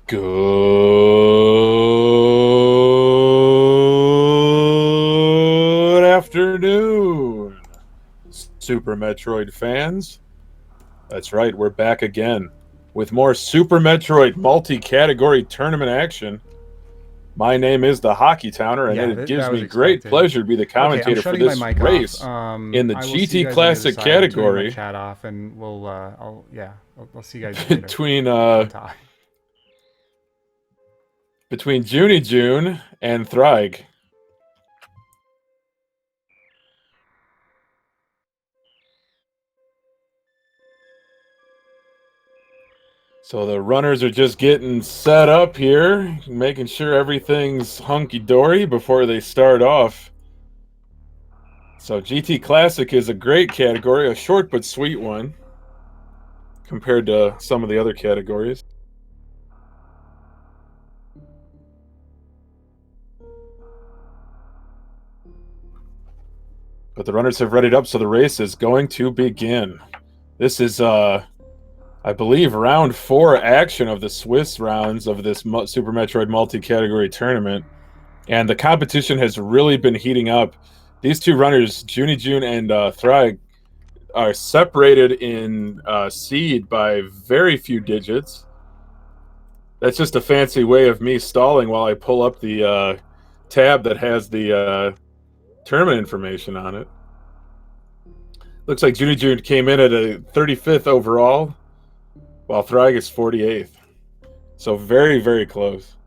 Good afternoon, Super Metroid fans. That's right, we're back again with more Super Metroid multi-category tournament action. My name is the Hockey Towner, and Yeah, it that gives was me great expected. pleasure to be the Okay, I'm commentator for shutting my this mic off. race in the I will see you GT guys on the other Classic side. I'm turning my category chat off, and I'll see you guys later. between On top. jooniejoone and Ddraig. So the runners are just getting set up here, making sure everything's hunky-dory before they start off. So GT Classic is a great category, a short but sweet one, compared to some of the other categories. But the runners have readied up, so the race is going to begin. This is, I believe, round 4 action of the Swiss rounds of this Super Metroid multi-category tournament. And the competition has really been heating up. These two runners, jooniejoone and Ddraig, are separated in seed by very few digits. That's just a fancy way of me stalling while I pull up the tab that has the tournament information on it. Looks like jooniejoone came in at a 35th overall, while Ddraig is 48th. So very, very close.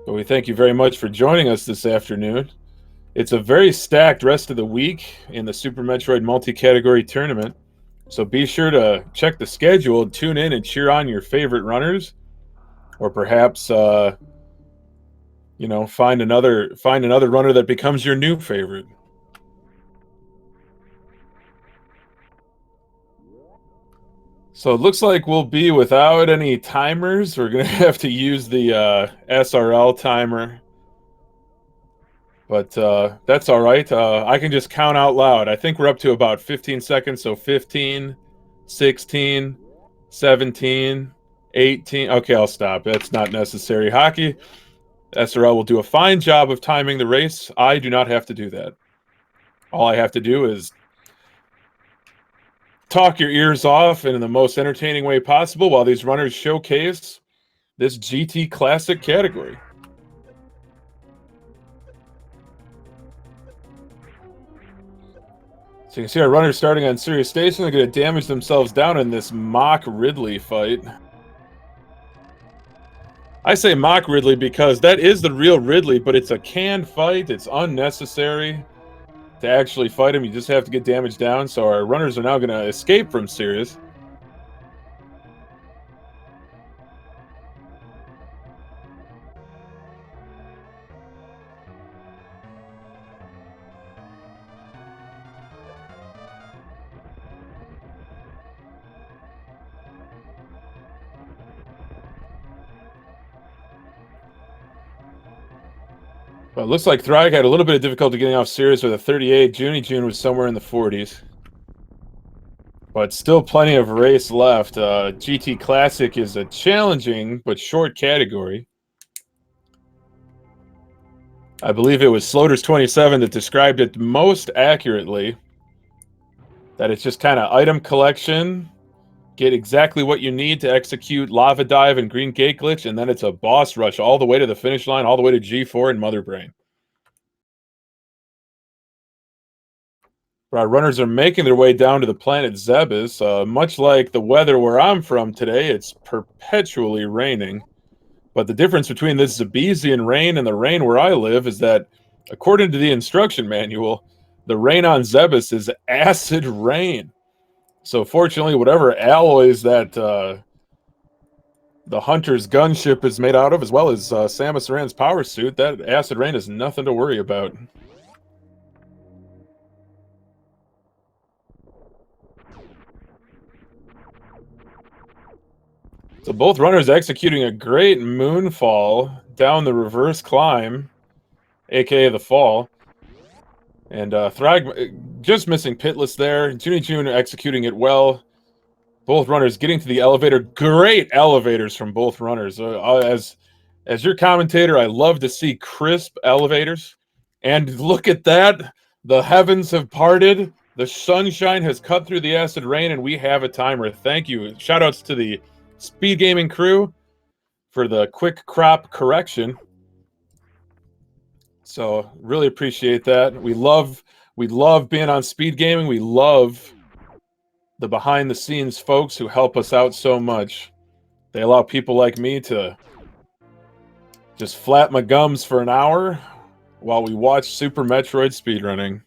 But we thank you very much for joining us this afternoon. It's a very stacked rest of the week in the Super Metroid multi-category tournament. So be sure to check the schedule, tune in, and cheer on your favorite runners, or perhaps find another runner that becomes your new favorite. So it looks like we'll be without any timers. We're gonna have to use the SRL timer, but that's all right. I can just count out loud. I think we're up to about 15 seconds. So 15, 16, 17, 18. Okay, I'll stop. That's not necessary. Hockey, SRL will do a fine job of timing the race. I do not have to do that. All I have to do is talk your ears off in the most entertaining way possible while these runners showcase this GT Classic category. So you can see our runners starting on Sirius Station. They're going to damage themselves down in this mock Ridley fight. I say mock Ridley because that is the real Ridley, but it's a canned fight. It's unnecessary to actually fight him. You just have to get damaged down. So our runners are now going to escape from Sirius. But it looks like Ddraig had a little bit of difficulty getting off Sirius with a 38. jooniejoone was somewhere in the 40s. But still plenty of race left. GT Classic is a challenging but short category. I believe it was Sloters27 that described it most accurately. That it's just kind of item collection, get exactly what you need to execute Lava Dive and Green Gate Glitch, and then it's a boss rush all the way to the finish line, all the way to G4 and Mother Brain. Our runners are making their way down to the planet Zebes. Much like the weather where I'm from today, it's perpetually raining. But the difference between this Zebesian rain and the rain where I live is that, according to the instruction manual, the rain on Zebes is acid rain. So fortunately, whatever alloys that the Hunter's gunship is made out of, as well as Samus Aran's power suit, that acid rain is nothing to worry about. So both runners executing a great moonfall down the reverse climb, aka the fall. And Ddraig just missing pitless there. jooniejoone executing it well. Both runners getting to the elevator. Great elevators from both runners. As your commentator, I love to see crisp elevators. And look at that. The heavens have parted. The sunshine has cut through the acid rain, and we have a timer. Thank you. Shoutouts to the SpeedGaming crew for the quick crop correction. So really appreciate that. We love being on SpeedGaming. We love the behind the scenes folks who help us out so much. They allow people like me to just flap my gums for an hour while we watch Super Metroid speedrunning.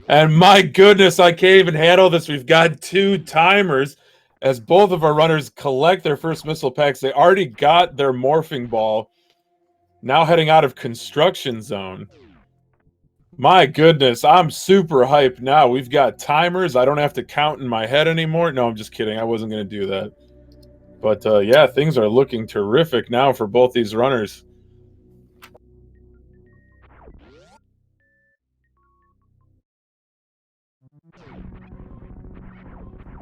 And my goodness, I can't even handle this. We've got 2 timers as both of our runners collect their first missile packs. They already got their morphing ball. Now heading out of construction zone. My goodness, I'm super hyped now. We've got timers. I don't have to count in my head anymore. No, I'm just kidding. I wasn't going to do that. But yeah, things are looking terrific now for both these runners.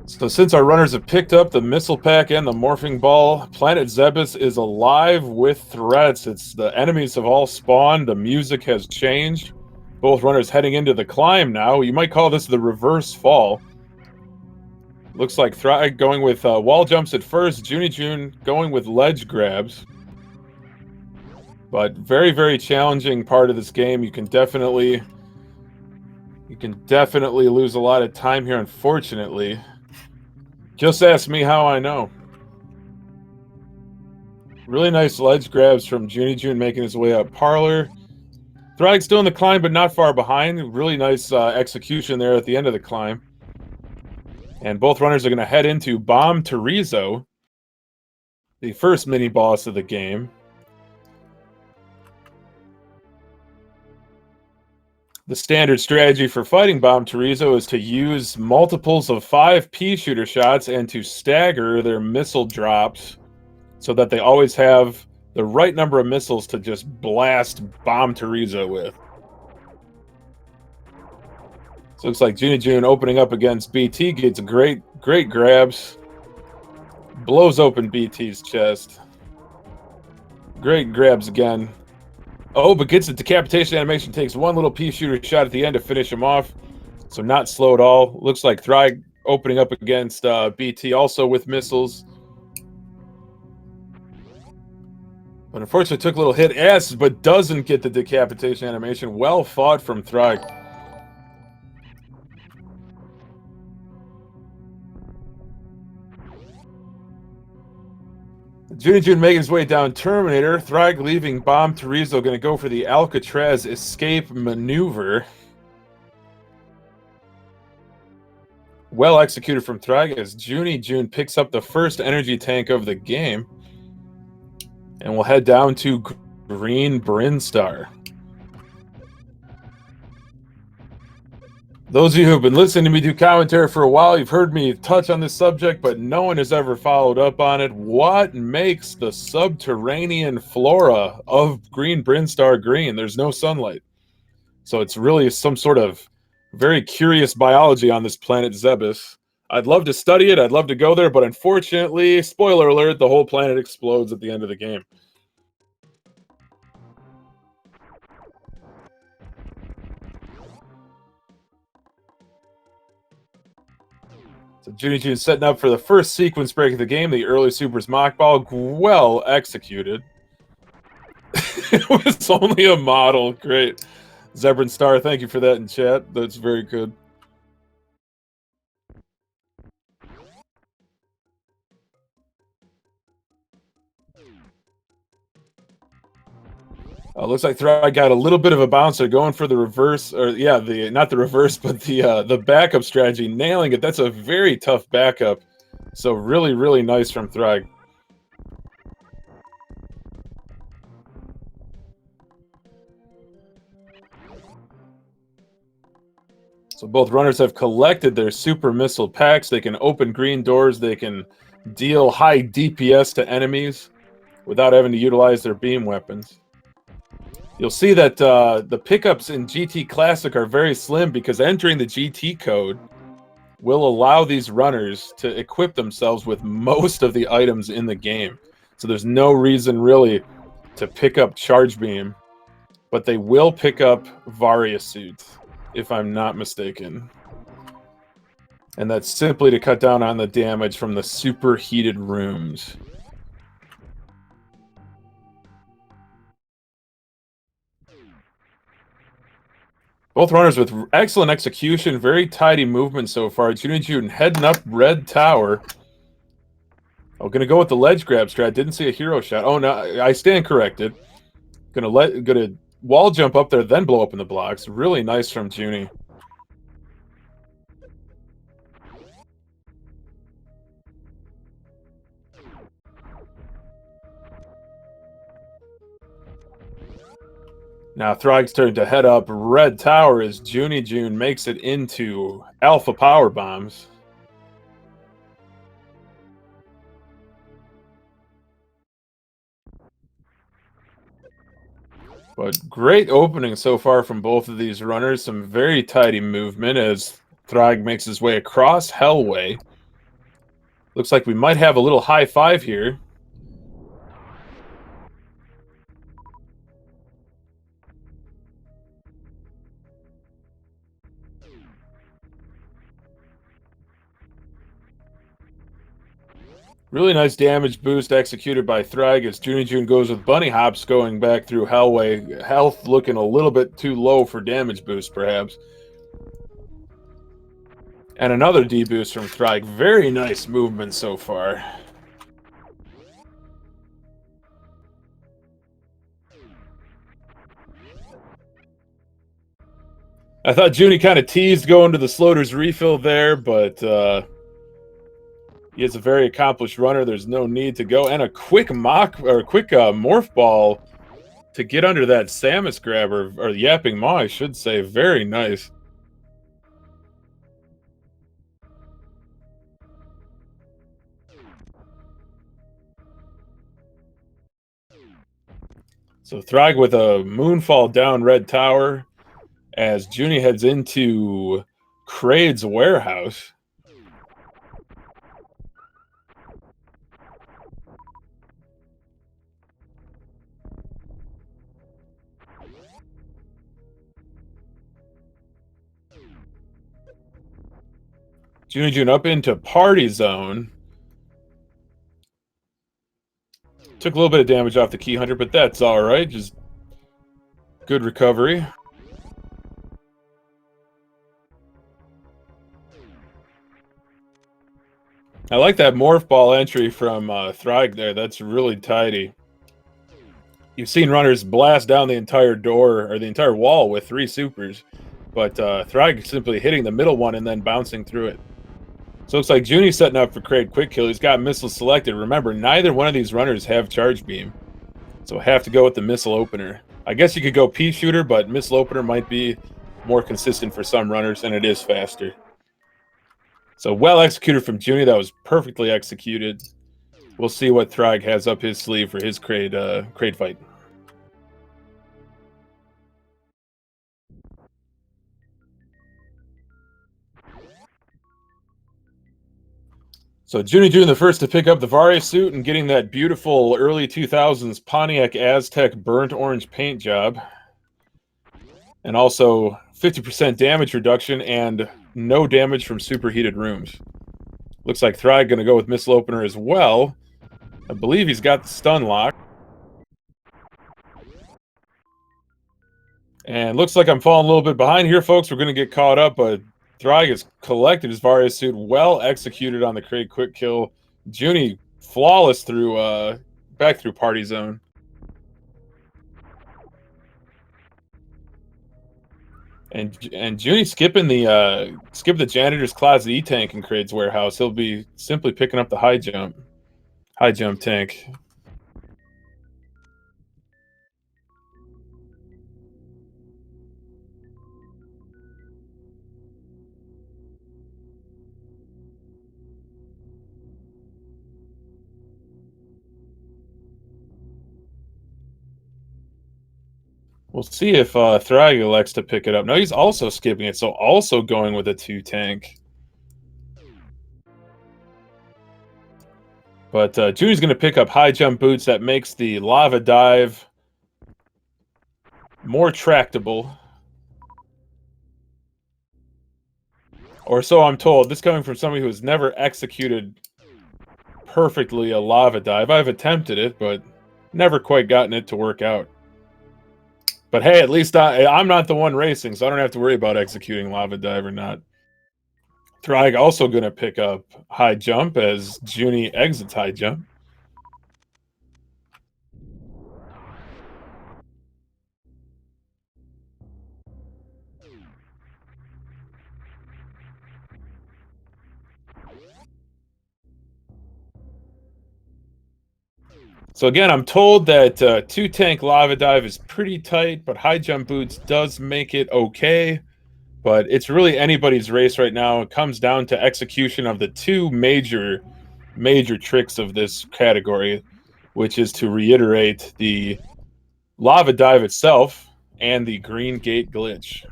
So since our runners have picked up the missile pack and the morphing ball, Planet Zebes is alive with threats. The enemies have all spawned. The music has changed. Both runners heading into the climb now. You might call this the reverse fall. Looks like Ddraig going with wall jumps at first. jooniejoone going with ledge grabs. But very, very challenging part of this game. You can definitely lose a lot of time here, unfortunately. Just ask me how I know. Really nice ledge grabs from jooniejoone making his way up parlor. Ddraig still in the climb, but not far behind. Really nice execution there at the end of the climb. And both runners are going to head into Bomb Terizo, the first mini-boss of the game. The standard strategy for fighting Bomb Terizo is to use multiples of 5 pea shooter shots and to stagger their missile drops so that they always have the right number of missiles to just blast Bomb Terizo with. So it looks like jooniejoone opening up against BT gets great grabs. Blows open BT's chest. Great grabs again. Oh, but gets the decapitation animation, takes one little pea shooter shot at the end to finish him off. So not slow at all. Looks like Ddraig opening up against BT also with missiles. But unfortunately took a little hit S, but doesn't get the decapitation animation. Well fought from Ddraig. jooniejoone making his way down Terminator. Ddraig leaving Bomb Terizo, going to go for the Alcatraz escape maneuver. Well executed from Ddraig as jooniejoone picks up the first energy tank of the game. And we'll head down to Green Brinstar. Those of you who have been listening to me do commentary for a while, you've heard me touch on this subject, but no one has ever followed up on it. What makes the subterranean flora of Green Brinstar green? There's no sunlight. So it's really some sort of very curious biology on this planet Zebes. I'd love to study it, I'd love to go there, but unfortunately, spoiler alert, the whole planet explodes at the end of the game. So jooniejoone setting up for the first sequence break of the game, the early Supers mock ball, well executed. It was only a model, great. Zebrin Star, thank you for that in chat, that's very good. Looks like Ddraig got a little bit of a bouncer going for the reverse, or yeah, not the reverse, but the backup strategy, nailing it. That's a very tough backup. So really, really nice from Ddraig. So both runners have collected their super missile packs. They can open green doors. They can deal high DPS to enemies without having to utilize their beam weapons. You'll see that the pickups in GT Classic are very slim because entering the GT code will allow these runners to equip themselves with most of the items in the game. So there's no reason really to pick up Charge Beam, but they will pick up Varia Suit, if I'm not mistaken. And that's simply to cut down on the damage from the superheated rooms. Both runners with excellent execution, very tidy movement so far. jooniejoone heading up Red Tower. I'm gonna go with the ledge grab strat. Didn't see a hero shot. Oh no, I stand corrected. Gonna wall jump up there, then blow open the blocks. Really nice from Joonie. Now Throg's turn to head up Red Tower as jooniejoone makes it into Alpha Power Bombs. But great opening so far from both of these runners. Some very tidy movement as Ddraig makes his way across Hellway. Looks like we might have a little high five here. Really nice damage boost executed by Ddraig as jooniejoone goes with bunny hops going back through Hellway. Health looking a little bit too low for damage boost, perhaps. And another D-boost from Ddraig. Very nice movement so far. I thought Joonie kind of teased going to the Sloater's refill there, but he is a very accomplished runner. There's no need to go. And a quick morph ball to get under that Samus grabber, or Yapping Maw, I should say. Very nice. So Ddraig with a moonfall down Red Tower as Joonie heads into Kraid's warehouse. jooniejoone up into Party Zone. Took a little bit of damage off the Key Hunter, but that's alright. Just good recovery. I like that morph ball entry from Ddraig there. That's really tidy. You've seen runners blast down the entire door, or the entire wall with 3 supers, but Ddraig simply hitting the middle one and then bouncing through it. So it looks like Joonie's setting up for Kraid quick kill. He's got missiles selected. Remember, neither one of these runners have charge beam, so have to go with the missile opener. I guess you could go pea shooter, but missile opener might be more consistent for some runners, and it is faster. So well executed from Joonie. That was perfectly executed. We'll see what Ddraig has up his sleeve for his Kraid fight. So jooniejoone the first to pick up the Varia suit and getting that beautiful early 2000s Pontiac Aztec burnt orange paint job. And also 50% damage reduction and no damage from superheated rooms. Looks like Ddraig going to go with missile opener as well. I believe he's got the stun lock. And looks like I'm falling a little bit behind here, folks. We're going to get caught up, but Ddraig has collected his Varia suit, well executed on the Kraid quick kill. Joonie flawless through back through Party Zone. And Joonie skipping the janitor's closet E-tank in Kraid's warehouse. He'll be simply picking up the high jump tank. We'll see if Ddraig elects to pick it up. No, he's also skipping it, so also going with a 2-tank. But Joonie's going to pick up high jump boots. That makes the lava dive more tractable. Or so I'm told. This coming from somebody who has never executed perfectly a lava dive. I've attempted it, but never quite gotten it to work out. But hey, at least I'm not the one racing, so I don't have to worry about executing lava dive or not. Ddraig also going to pick up high jump as Joonie exits high jump. So again, I'm told that 2-tank lava dive is pretty tight, but high jump boots does make it okay. But it's really anybody's race right now. It comes down to execution of the two major tricks of this category, which is to reiterate the lava dive itself and the green gate glitch.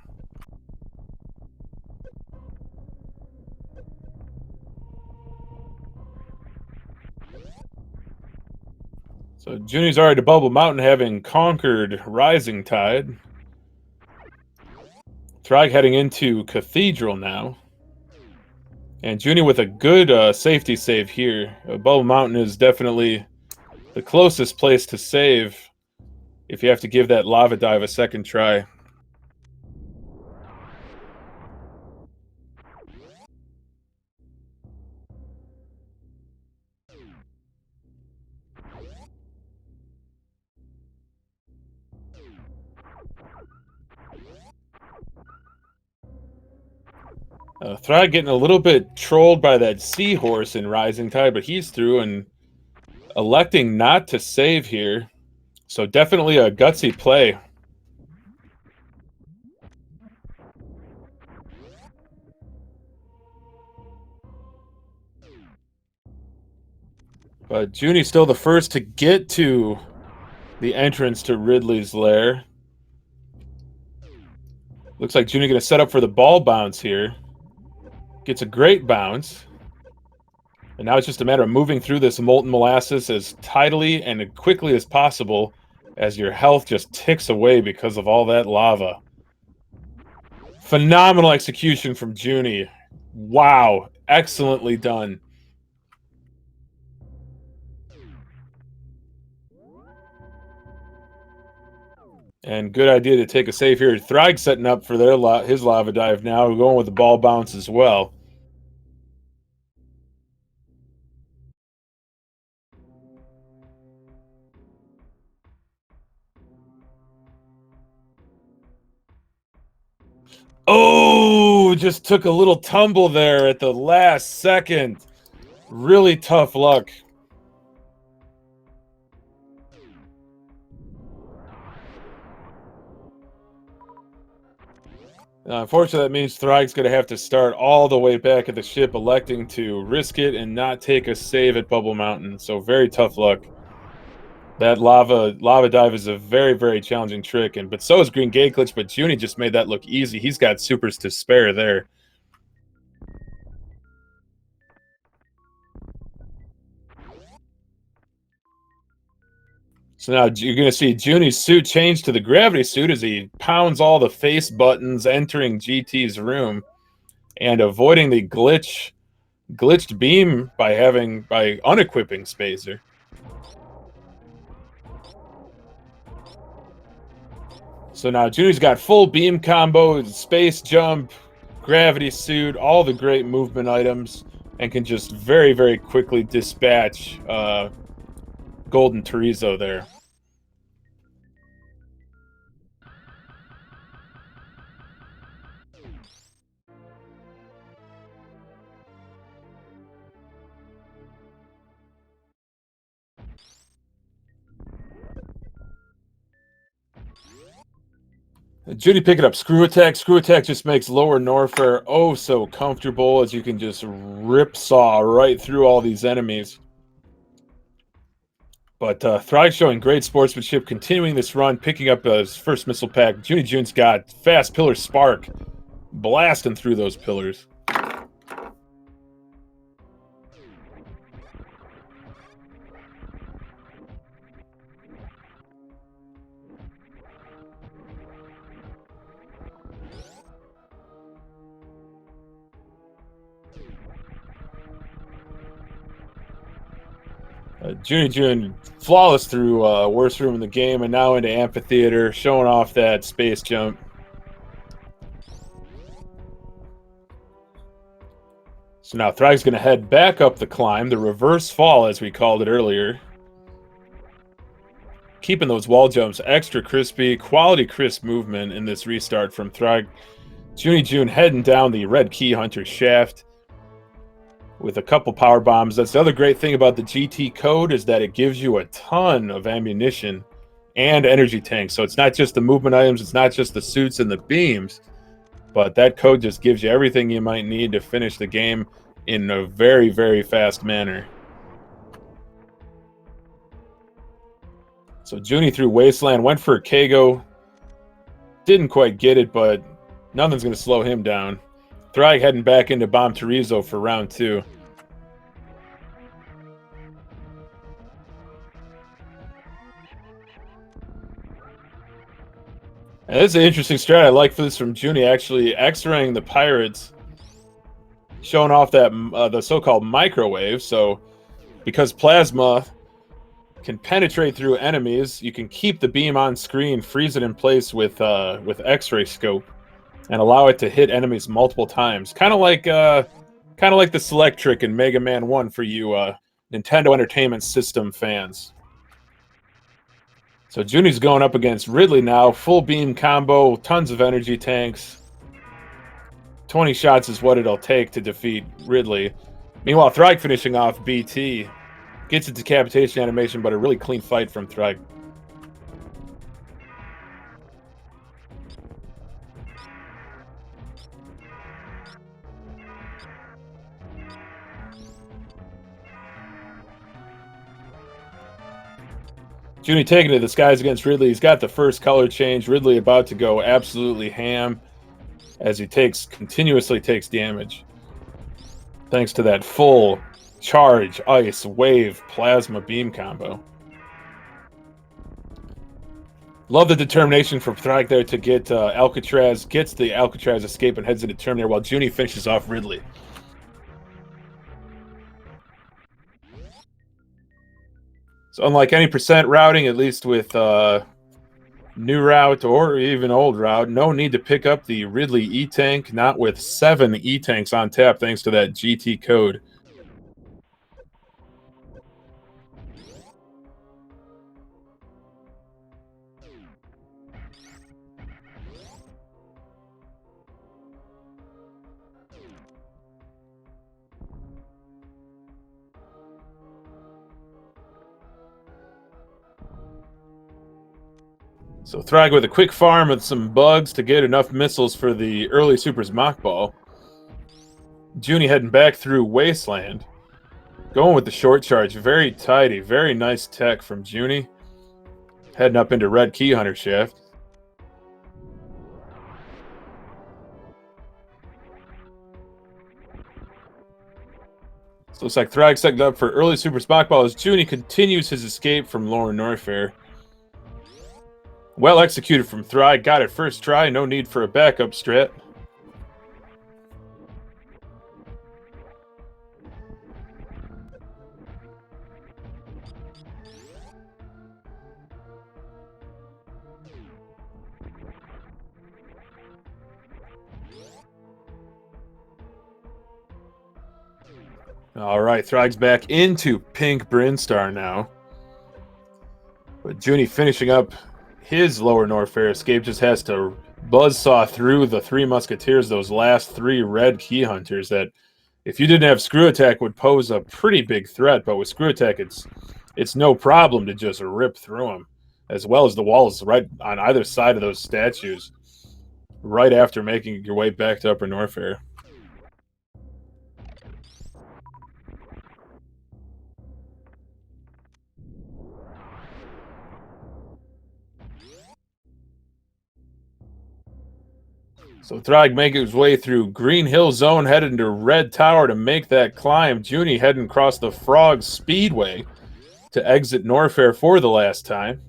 So Joonie's already to Bubble Mountain, having conquered Rising Tide. Ddraig heading into Cathedral now. And Joonie with a good safety save here. Bubble Mountain is definitely the closest place to save if you have to give that lava dive a second try. Ddraig getting a little bit trolled by that seahorse in Rising Tide, but he's through and electing not to save here. So definitely a gutsy play. But Joonie's still the first to get to the entrance to Ridley's lair. Looks like Joonie going to set up for the ball bounce here. Gets a great bounce. And now it's just a matter of moving through this molten molasses as tidily and quickly as possible as your health just ticks away because of all that lava. Phenomenal execution from Joonie. Wow. Excellently done. And good idea to take a save here. Ddraig setting up for his lava dive now, going with the ball bounce as well. Oh, just took a little tumble there at the last second. Really tough luck. Unfortunately, that means Ddraig's going to have to start all the way back at the ship, electing to risk it and not take a save at Bubble Mountain. So very tough luck. That lava dive is a very, very challenging trick, but so is Green Gate Glitch, but Joonie just made that look easy. He's got supers to spare there. So now you're going to see Joonie's suit change to the gravity suit as he pounds all the face buttons, entering GT's room and avoiding the glitched beam by unequipping Spacer. So now Joonie's got full beam combo, space jump, gravity suit, all the great movement items, and can just very, very quickly dispatch Golden Chorizo there. Joonie picking up Screw Attack. Screw Attack just makes lower Norfair oh so comfortable as you can just rip saw right through all these enemies. But Ddraig showing great sportsmanship, continuing this run, picking up his first missile pack. Joonie's got fast pillar spark, blasting through those pillars. Joone flawless through worst room in the game and now into amphitheater, showing off that space jump. So now Ddraig's going to head back up the climb, the reverse fall as we called it earlier. Keeping those wall jumps extra crispy, quality crisp movement in this restart from Ddraig. Joone heading down the red key hunter shaft with a couple power bombs. That's the other great thing about the GT code, is that it gives you a ton of ammunition and energy tanks. So it's not just the movement items, it's not just the suits and the beams, but that code just gives you everything you might need to finish the game in a very, very fast manner. So Joone through Wasteland, went for a Kago, didn't quite get it, but nothing's going to slow him down. Ddraig heading back into Bomb Torizo for round 2. And this is an interesting strat I like for this from Joone, actually X-raying the pirates, showing off that the so-called microwave. So because plasma can penetrate through enemies, you can keep the beam on screen, freeze it in place with X-ray scope, and allow it to hit enemies multiple times. Kind of like the select trick in Mega Man 1 for you Nintendo Entertainment System fans. So Joonie's going up against Ridley now, full beam combo, tons of energy tanks. 20 shots is what it'll take to defeat Ridley. Meanwhile, Ddraig finishing off BT. Gets a decapitation animation, but a really clean fight from Ddraig. Joone taking to the skies against Ridley. He's got the first color change. Ridley about to go absolutely ham as he continuously takes damage. Thanks to that full charge, ice, wave, plasma beam combo. Love the determination from Ddraig there to get Alcatraz, gets the Alcatraz escape and heads into Terminator while Joone finishes off Ridley. So unlike any percent routing, at least with new route or even old route, no need to pick up the Ridley E-Tank, not with 7 E-Tanks on tap thanks to that GT code. So Ddraig with a quick farm with some bugs to get enough missiles for the early Super's Mach Ball. Joone heading back through Wasteland. Going with the short charge. Very tidy. Very nice tech from Joone. Heading up into Red Key Hunter Shaft. So looks like Ddraig set up for early Super's Mach Ball as Joone continues his escape from Lower Norfair. Well executed from Ddraig. Got it first try. No need for a backup strat. All right, Ddraig's back into Pink Brinstar now. But Joone finishing up his Lower Norfair escape, just has to buzzsaw through the 3 Musketeers, those last 3 Red Key Hunters that, if you didn't have Screw Attack, would pose a pretty big threat. But with Screw Attack, it's no problem to just rip through them, as well as the walls right on either side of those statues, right after making your way back to Upper Norfair. So Ddraig making his way through Green Hill Zone, heading to Red Tower to make that climb. Joonie heading across the Frog Speedway to exit Norfair for the last time.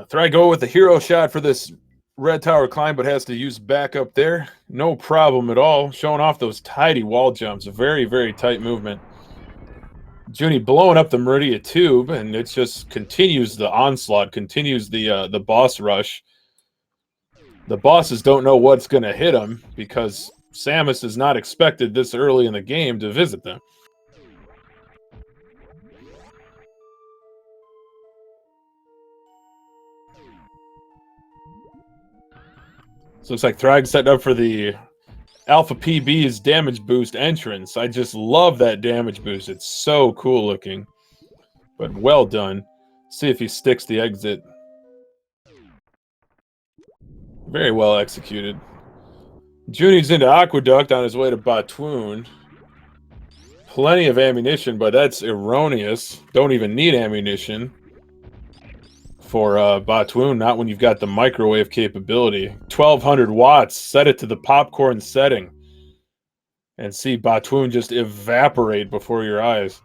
Ddraig go with the hero shot for this Red Tower climb, but has to use backup there. No problem at all. Showing off those tidy wall jumps. Very, very tight movement. Joonie blowing up the Meridia tube, and it just continues the onslaught, continues the boss rush. The bosses don't know what's going to hit them because Samus is not expected this early in the game to visit them. So looks like Ddraig setting up for the Alpha PB's damage boost entrance. I just love that damage boost. It's so cool looking. But well done. See if he sticks the exit. Very well executed. Joonie's into Aqueduct on his way to Batwoon. Plenty of ammunition, but that's erroneous. Don't even need ammunition for Batwoon, not when you've got the microwave capability. 1200 watts, set it to the popcorn setting, and see Batwoon just evaporate before your eyes.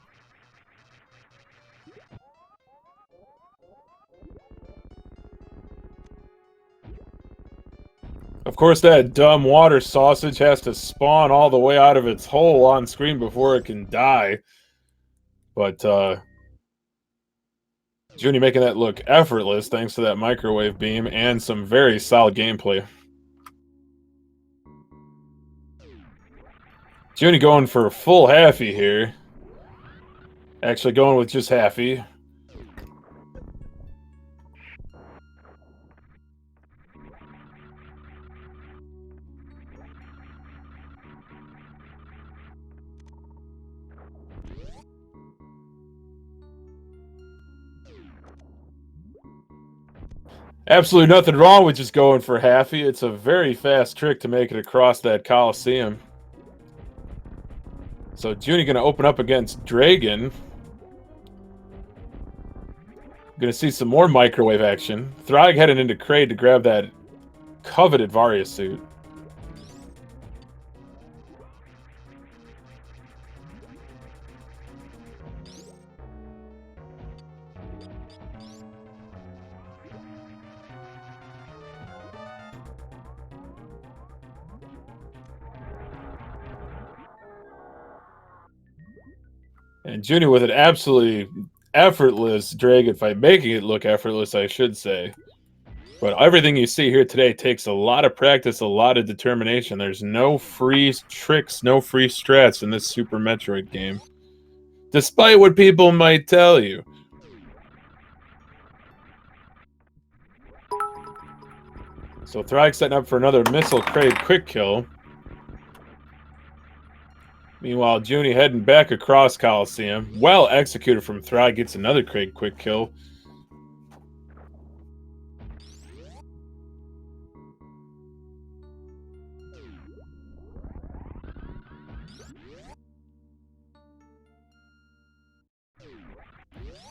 Of course, that dumb water sausage has to spawn all the way out of its hole on screen before it can die. But Joonie making that look effortless thanks to that microwave beam and some very solid gameplay. Joonie going for a full halfie here. Actually going with just halfie. Absolutely nothing wrong with just going for halfie. It's a very fast trick to make it across that Coliseum. So Joonie going to open up against Dragon. Going to see some more microwave action. Ddraig heading into Kraid to grab that coveted Varia suit. And Joonie with an absolutely effortless dragon fight, making it look effortless, I should say. But everything you see here today takes a lot of practice, a lot of determination. There's no free tricks, no free strats in this Super Metroid game. Despite what people might tell you. So Ddraig setting up for another Missile Kraid quick kill. Meanwhile, Joonie heading back across Coliseum. Well executed from Ddraig. Gets another Kraid quick kill.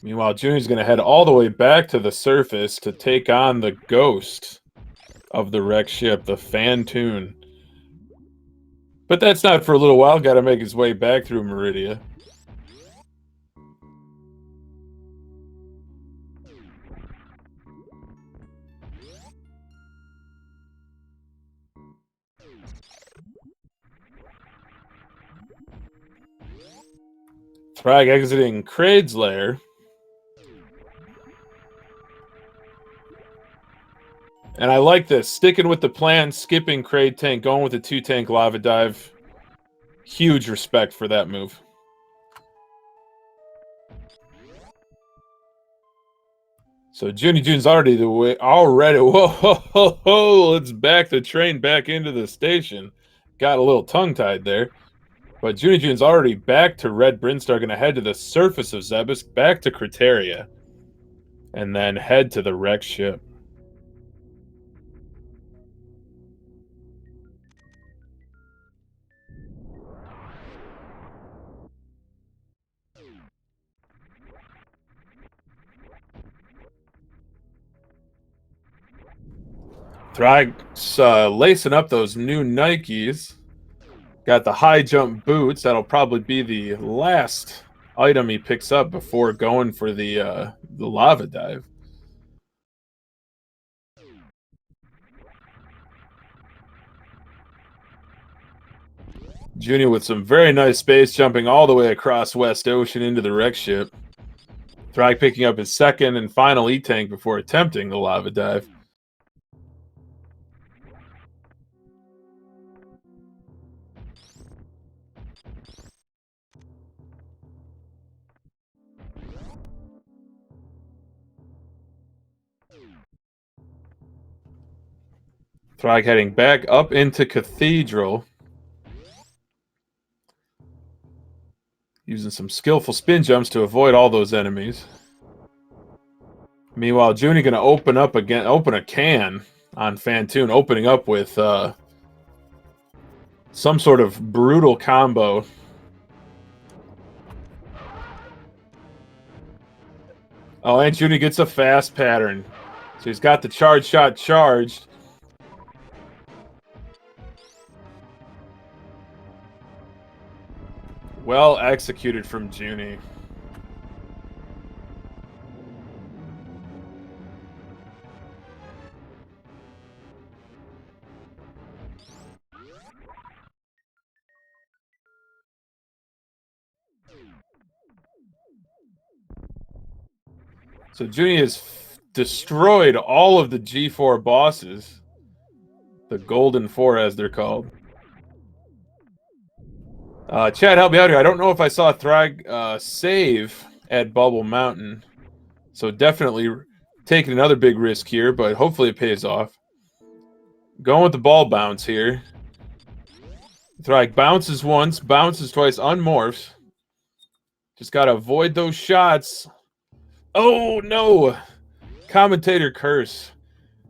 Meanwhile, Joonie's going to head all the way back to the surface to take on the ghost of the wrecked ship, the Phantoon. But that's not for a little while. Got to make his way back through Meridia. Ddraig exiting Kraid's lair. And I like this. Sticking with the plan, skipping Kraid tank, going with the 2-tank lava dive. Huge respect for that move. So Joonie's already the way. Whoa, ho, ho, ho. Let's back the train back into the station. Got a little tongue-tied there. But Jooniejoon's already back to Red Brinstar, going to head to the surface of Zebusk, back to Criteria, and then head to the wreck ship. Ddraig's lacing up those new Nikes. Got the high jump boots. That'll probably be the last item he picks up before going for the lava dive. Junior with some very nice space jumping all the way across West Ocean into the wreck ship. Ddraig picking up his second and final E-tank before attempting the lava dive. Ddraig heading back up into Cathedral. Using some skillful spin jumps to avoid all those enemies. Meanwhile, Junie going to open a can on Fantoon, opening up with some sort of brutal combo. Oh, and Junie gets a fast pattern. So he's got the charge shot charged. Well executed from Junie. So Junie has destroyed all of the G4 bosses. The Golden Four, as they're called. Chad, help me out here. I don't know if I saw Ddraig save at Bubble Mountain. So definitely taking another big risk here, but hopefully it pays off. Going with the ball bounce here. Ddraig bounces once, bounces twice, unmorphs. Just got to avoid those shots. Oh, no! Commentator curse.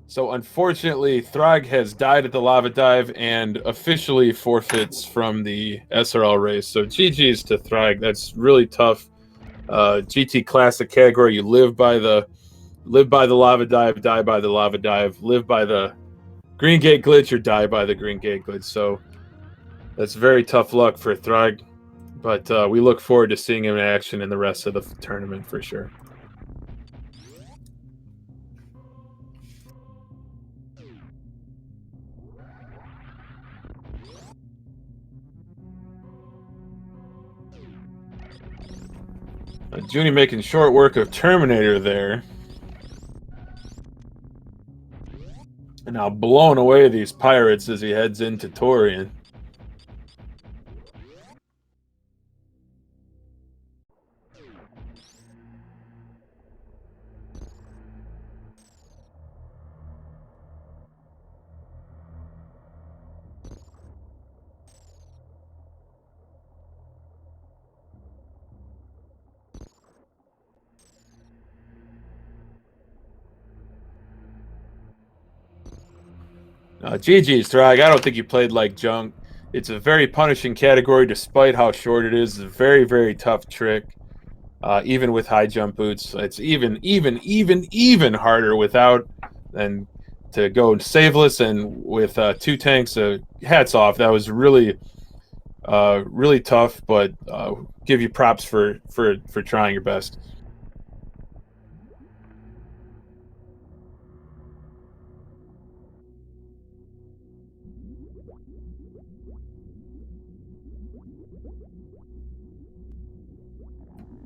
So unfortunately, Ddraig has died at the lava dive and officially forfeits from the SRL race. So GG's to Ddraig. That's really tough. GT Classic category. You live by the lava dive, die by the lava dive, live by the Green Gate glitch, or die by the Green Gate glitch. So that's very tough luck for Ddraig. But we look forward to seeing him in action in the rest of the tournament for sure. Junie making short work of Terminator there. And now blowing away these pirates as he heads into Torian. GG's, Ddraig. I don't think you played like junk. It's a very punishing category despite how short it is. It's a very, very tough trick. Even with high jump boots. It's even harder without, and to go saveless and with two tanks. Hats off. That was really tough, but give you props for trying your best.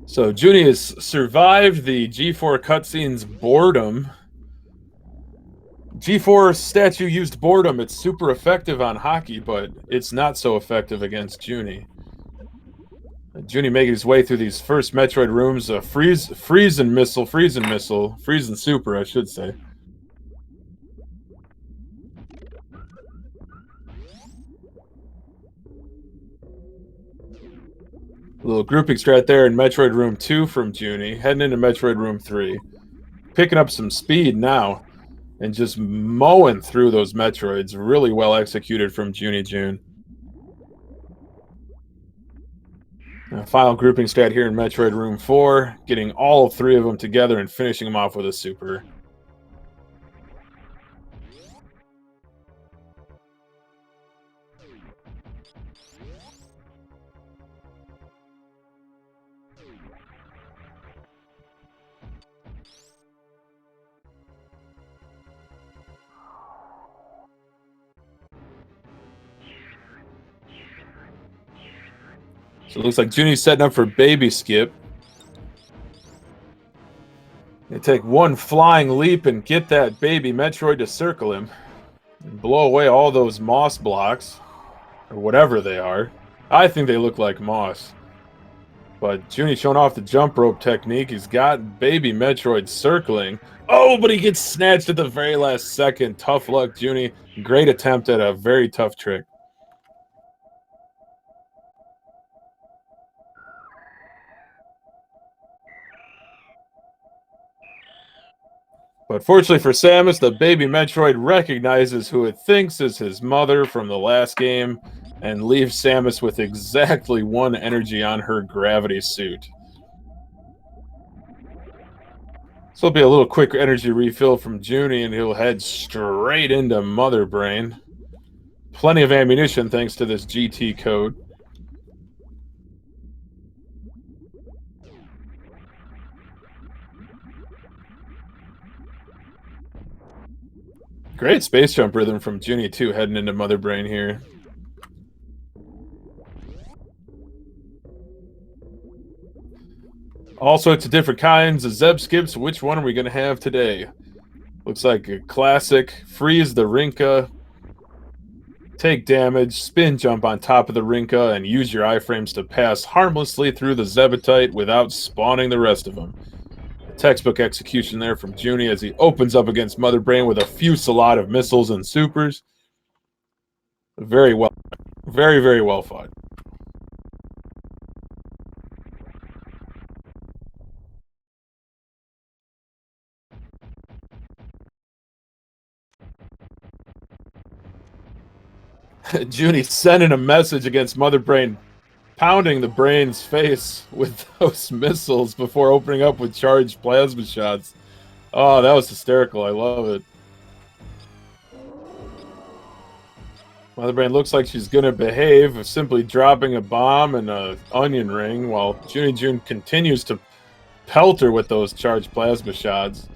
So Junie has survived the G4 cutscene's boredom. G4 statue used boredom. It's super effective on hockey, but it's not so effective against Junie. Junie making his way through these first Metroid rooms. Freeze and super, I should say. little grouping strat there in Metroid Room 2 from Junie, heading into Metroid Room 3. Picking up some speed now, and just mowing through those Metroids. Really well executed from jooniejoone. Final grouping stat here in Metroid Room 4, getting all three of them together and finishing them off with a super. So it looks like Junie's setting up for baby skip. They take one flying leap and get that baby Metroid to circle him. And blow away all those moss blocks. Or whatever they are. I think they look like moss. But Junie showing off the jump rope technique. He's got baby Metroid circling. Oh, but he gets snatched at the very last second. Tough luck, Junie. Great attempt at a very tough trick. But fortunately for Samus, the baby Metroid recognizes who it thinks is his mother from the last game and leaves Samus with exactly 1 energy on her gravity suit. So it'll be a little quick energy refill from Junie and he'll head straight into Mother Brain. Plenty of ammunition thanks to this GT code. Great space jump rhythm from Junie too, heading into Mother Brain here. All sorts of different kinds of Zeb skips. Which one are we going to have today? Looks like a classic. Freeze the Rinka. Take damage. Spin jump on top of the Rinka and use your iframes to pass harmlessly through the Zebetite without spawning the rest of them. Textbook execution there from Junie as he opens up against Mother Brain with a fusillade of missiles and supers. Very well. Very, very well fought. Junie sending a message against Mother Brain, pounding the brain's face with those missiles before opening up with charged plasma shots. Oh, that was hysterical. I love it. Mother Brain looks like she's going to behave, simply dropping a bomb and an onion ring, while jooniejoone continues to pelt her with those charged plasma shots.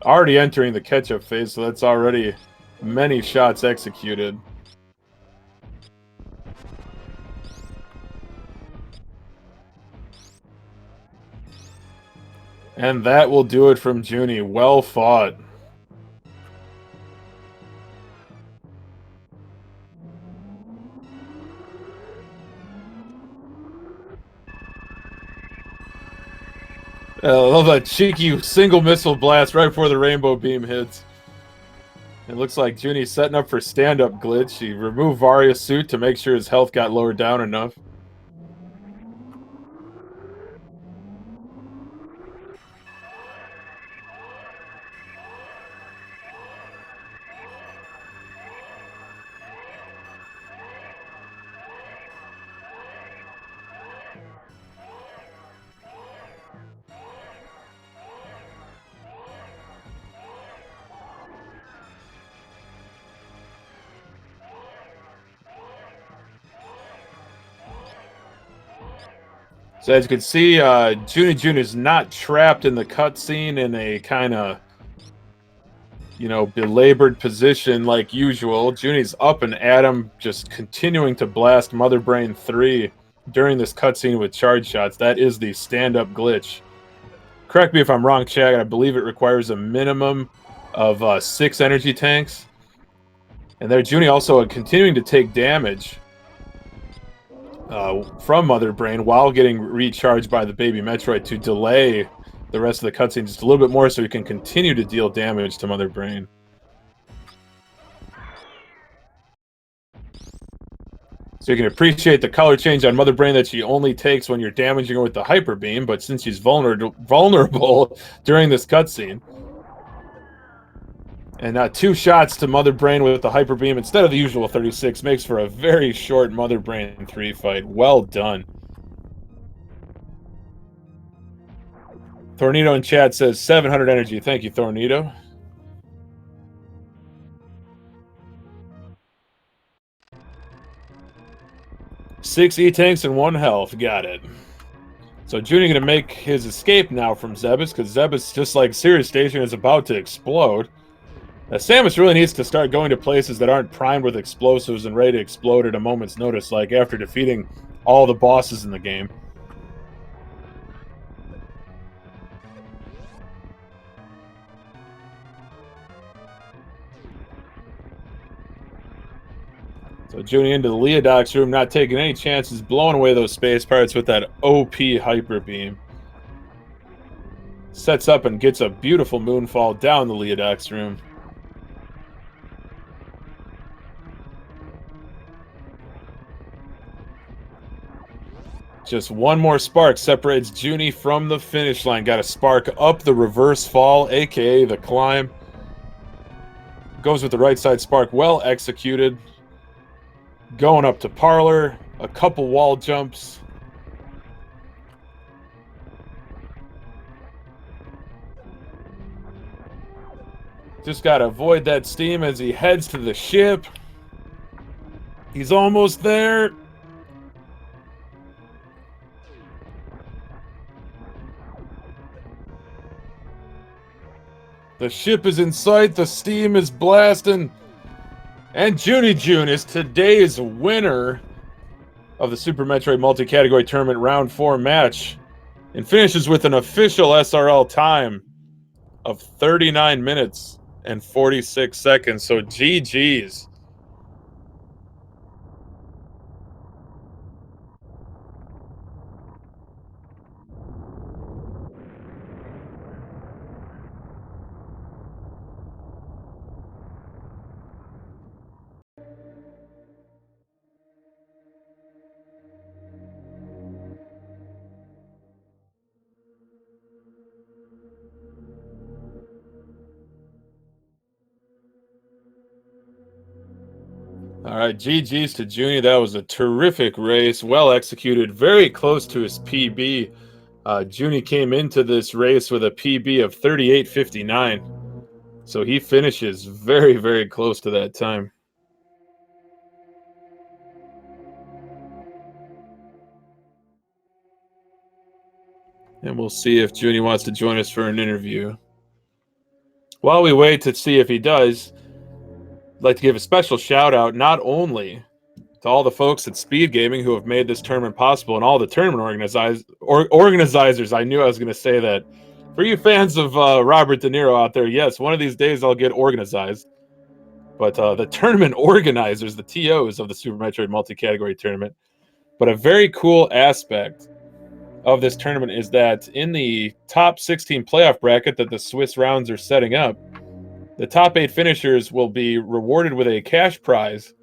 Already entering the catch-up phase, so that's already many shots executed. And that will do it from Junie. Well fought. I love that cheeky single missile blast right before the rainbow beam hits. It looks like Junie's setting up for stand-up glitch. He removed Varia's suit to make sure his health got lowered down enough. So as you can see, jooniejoone is not trapped in the cutscene in a kind of, you know, belabored position like usual. Junie's up and at him, just continuing to blast Mother Brain 3 during this cutscene with charge shots. That is the stand-up glitch. Correct me if I'm wrong, Chad. I believe it requires a minimum of 6 energy tanks. And there, Junie also continuing to take damage from Mother Brain while getting recharged by the baby Metroid to delay the rest of the cutscene just a little bit more so he can continue to deal damage to Mother Brain. So you can appreciate the color change on Mother Brain that she only takes when you're damaging her with the Hyper Beam, but since she's vulnerable during this cutscene. And 2 shots to Mother Brain with the Hyper Beam instead of the usual 36 makes for a very short Mother Brain 3 fight. Well done. Thornito in chat says 700 energy. Thank you, Thornito. Six E-tanks and 1 health. Got it. So Junie going to make his escape now from Zebus, because Zebus, just like Sirius Station, is about to explode. Now, Samus really needs to start going to places that aren't primed with explosives and ready to explode at a moment's notice, like after defeating all the bosses in the game. So Junie into the Leodoc's room, not taking any chances, blowing away those space pirates with that OP Hyper Beam. Sets up and gets a beautiful moonfall down the Leodoc's room. Just one more spark separates Junie from the finish line. Got a spark up the reverse fall, aka the climb. Goes with the right side spark, well executed. Going up to Parlor, a couple wall jumps. Just got to avoid that steam as he heads to the ship. He's almost there. The ship is in sight, the steam is blasting. And jooniejoone is today's winner of the Super Metroid Multi-Category Tournament Round 4 match. And finishes with an official SRL time of 39 minutes and 46 seconds. So GG's. All right, GG's to Junie. That was a terrific race, well executed, very close to his PB. Junie came into this race with a PB of 38:59, so he finishes very, very close to that time. And we'll see if Junie wants to join us for an interview. While we wait to see if he does, I'd like to give a special shout out not only to all the folks at SpeedGaming who have made this tournament possible and all the tournament organizers. I knew I was going to say that. For you fans of Robert De Niro out there, yes, one of these days I'll get organized. But the tournament organizers, the TOs of the Super Metroid Multi-Category Tournament. But a very cool aspect of this tournament is that in the top 16 playoff bracket that the Swiss rounds are setting up, the top 8 finishers will be rewarded with a cash prize,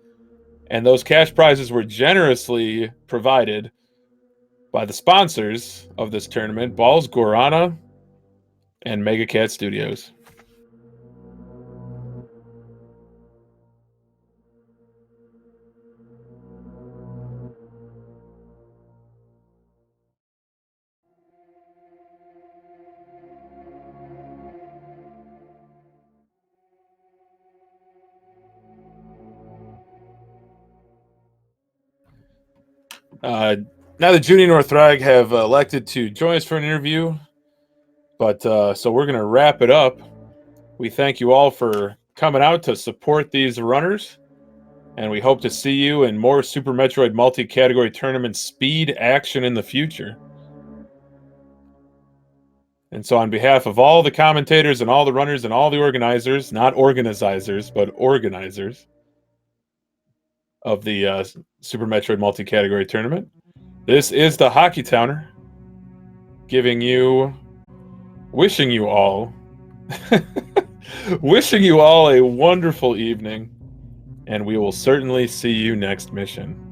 and those cash prizes were generously provided by the sponsors of this tournament, Balls Guarana and Mega Cat Studios. Now that Junie and Ddraig have elected to join us for an interview, but so we're going to wrap it up. We thank you all for coming out to support these runners, and we hope to see you in more Super Metroid Multi-Category Tournament speed action in the future. And so on behalf of all the commentators and all the runners and all the organizers, not organizers, but organizers of the Super Metroid Multi-Category Tournament, this is the Hockey Towner, wishing you all a wonderful evening, and we will certainly see you next mission.